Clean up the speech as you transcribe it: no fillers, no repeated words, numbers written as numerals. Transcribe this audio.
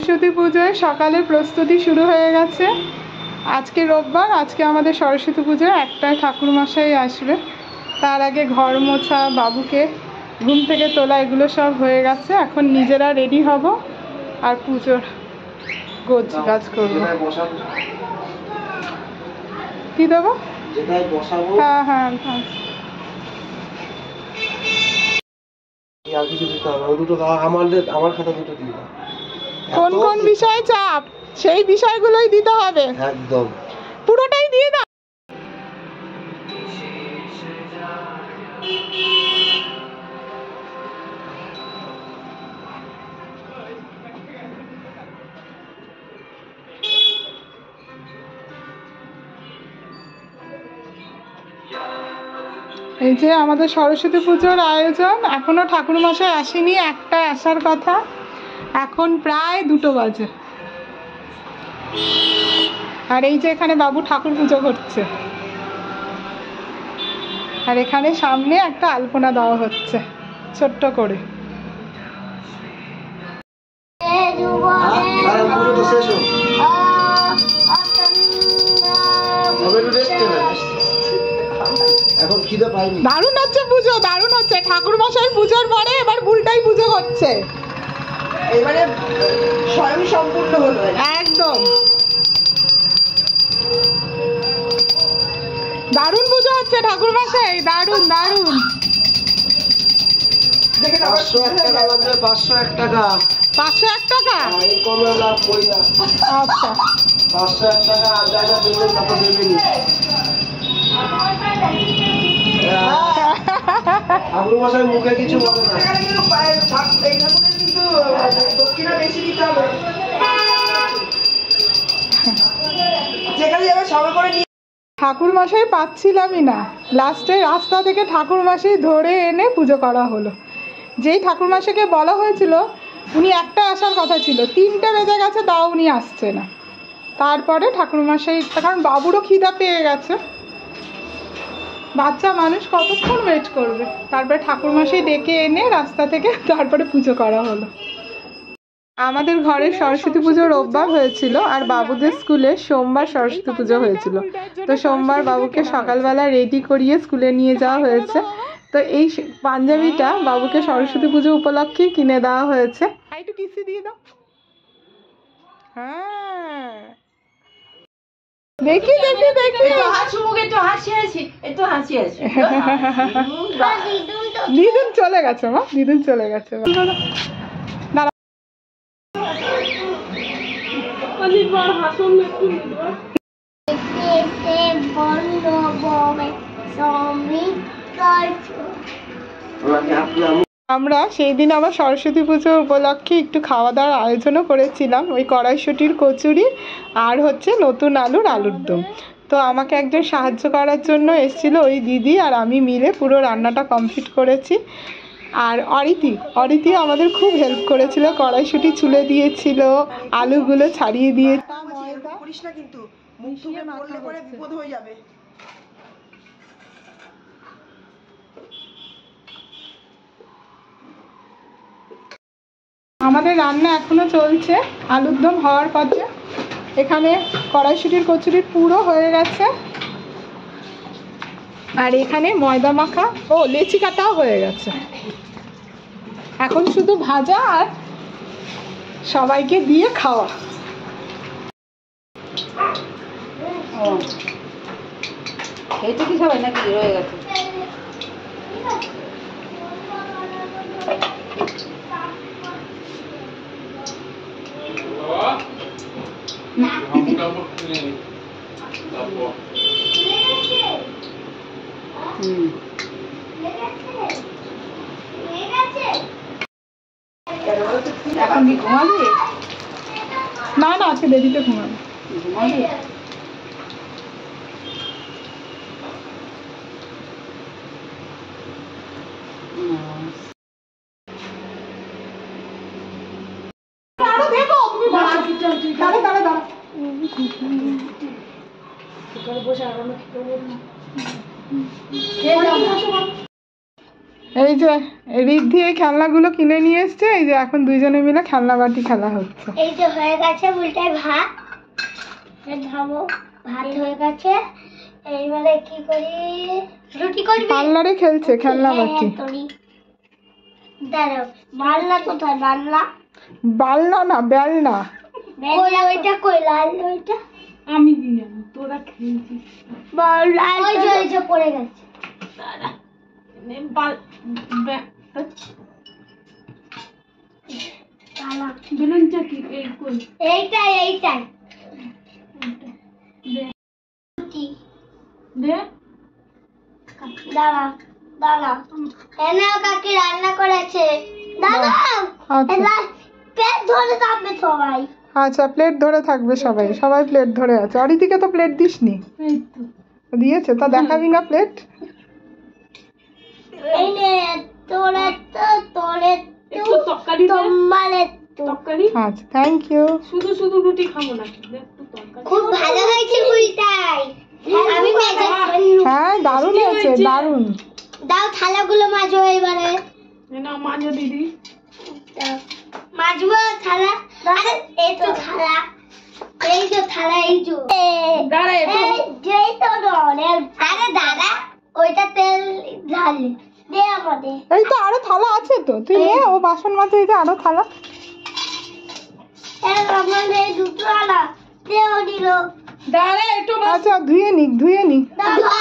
সরস্বতী পুজোয় সকালের প্রস্তুতি শুরু হয়ে গেছে। আজকে রোববার, আজকে আমাদের সরস্বতী পুজোয় একটাই ঠাকুরমশাই আসবে। তার আগে ঘর মোছা, বাবুকে ঘুম থেকে তোলা, এগুলো সব হয়ে গেছে। এখন নিজেরা রেডি হব আর পুজোর গোছ গাছ করবো। কি দেবো? হ্যাঁ হ্যাঁ হ্যাঁ। কোন কোন বিষয়ে চাপ, সেই বিষয়গুলোই দিতে হবে। একদম পুরোটাই দিয়ে দাও। এই যে আমাদের সরস্বতী পুজোর আয়োজন, এখনো ঠাকুরমশাই আসেনি, একটা আসার কথা। এখন প্রায় 2টো বাজে। আর এই যে এখানে বাবু ঠাকুর পুজো করছে, আর এখানে সামনে একটা আলপনা দেওয়া হচ্ছে ছোট্ট করে। দারুণ হচ্ছে পুজো, দারুণ হচ্ছে। ঠাকুর মশাই পুজোর পরে এবার বুলটাই পুজো করছে, এবারে স্বয়ং সম্পূর্ণ হলো একদম। দারুণ পুজো হচ্ছে ঠাকুর মশাই, দারুণ দারুণ। 501 টাকা লাগবে, 501 টাকা। 501 টাকা? আচ্ছা 501 টাকা আর যা যা দেবেন তা তো দেবেনই। ঠাকুর মশাই মুখে কিছু বলে না। দক্ষিণা বেশি দিতে হবে, যেখানে যাবে সবাই করে। ঠাকুর মশাই পাচ্ছিলামই না, লাস্টে রাস্তা থেকে ঠাকুর মশাই ধরে এনে পুজো করা হলো। যেই ঠাকুর মশাইকে বলা হয়েছিল উনি একটা আসার কথা ছিল, 3টে বেজে গেছে তাও উনি আসছে না। তারপরে ঠাকুর মশাই, কারণ বাবুরও খিদা পেয়ে গেছে, বাচ্চা মানুষ কতক্ষণ ওয়েট করবে। তারপরে ঠাকুরমশাই ডেকে এনে রাস্তা থেকে তারপরে পুজো করা হলো। আমাদের ঘরে সরস্বতী পুজো রোববার হয়েছিল, আর বাবুদের স্কুলে সোমবার সরস্বতী পুজো হয়েছিল। তো সোমবার বাবুকে সকালবেলা রেডি করিয়ে স্কুলে নিয়ে যাওয়া হয়েছে। তো এই পাঞ্জাবিটা বাবুকে সরস্বতী পুজো উপলক্ষে কিনে দেওয়া হয়েছে। একটু কিসি দিয়ে দাও। হ্যাঁ দেখি দেখি দেখি, দিদুন চলে গেছে মা, দিদুন চলে গেছে। আমরা সেই দিন আবার সরস্বতী পুজো উপলক্ষে একটু খাওয়া দাওয়ার আয়োজনও করেছিলাম। ওই কড়াইশুঁটির কচুরি আর হচ্ছে নতুন আলুর দম। তো আমাকে একজন সাহায্য করার জন্য এসেছিল, ওই দিদি আর আমি মিলে পুরো রান্নাটা কমপ্লিট করেছি। আর অরিতি আমাদের খুব হেল্প করেছিল, কড়াইশুঁটি ছুলে দিয়েছিল, আলুগুলো ছাড়িয়ে দিয়ে। আমাদের রান্না এখনো চলছে, আলুর দম হওয়ার পথে। এখানে কড়াইশুঁটির কচুরি পুরো হয়ে গেছে, আর এখানে ময়দা মাখা ও লেচি কাটাও হয়ে গেছে। এখন শুধু ভাজা আর সবাইকে দিয়ে খাওয়া। এইটা কি সবাই নাকি রয়ে গেছে? এখন কি ঘুমাবি? না না, আজকে দেরিতে ঘুমাবি। ঘুমাবি? এই যে রিদ্ধি এই খেলনাগুলো কিনে নিয়ে এসছে, এই যে এখন দুইজনে মিলে খেলনা বাটি খেলা হচ্ছে। এই যে হয়ে গেছে উল্টায় ভাত, খাবো, ভাত হয়ে গেছে। এইবারে কি করি, রুটি করবি? পার্লারে খেলছে খেলনা বাটি। দাঁড়াও, বালনা কোথায়? বালনা বালনা না, বেলনা। ওইটা কই? লাল ওইটা আমি দিয়ে তোরা খেয়েছিস ওই যে পড়ে গেছে। বেলুন চাকি এই কই এইটাই দে রুটি। দে দাঁড়া এনাও কাকি রান্না করেছে। দাঁড়াও, আচ্ছা পেট ধরে থাকবে সবাই। আচ্ছা, প্লেট ধরে থাকবে সবাই, সবাই প্লেট ধরে আছে। অরিদিকে তো প্লেট দিসনি। এই তো দিয়েছে, তা দেখাবি না প্লেট? এই নে তোরে একটু তরকারি দে। তোমারে তরকারি আচ্ছা, থ্যাংক ইউ। শুধু শুধু রুটি খাবো না, দে একটু তরকারি। খুব ভালো হয়েছে পুরিটাই। আমি মেজে হ্যাঁ, দারুণ হয়েছে, দারুণ। দাও থালাগুলো মাজো এবারে। না মাঝে দিদি মাজবো থালা? আরে এই তো থালা, এই যে থালা, এই যে দাঁড়া একটু যেই তো ডরে। আরে দাদা ওইটা তেল ঢালে দে আমাদের। এই তো আরো থালা আছে তো, তুই নে, ও বাসন মাজে, এই যে আরো থালা। আমাদের দুটো আলা দেও দিল। দাঁড়া একটু আচ্ছা, ধুয়ে নি। দাদা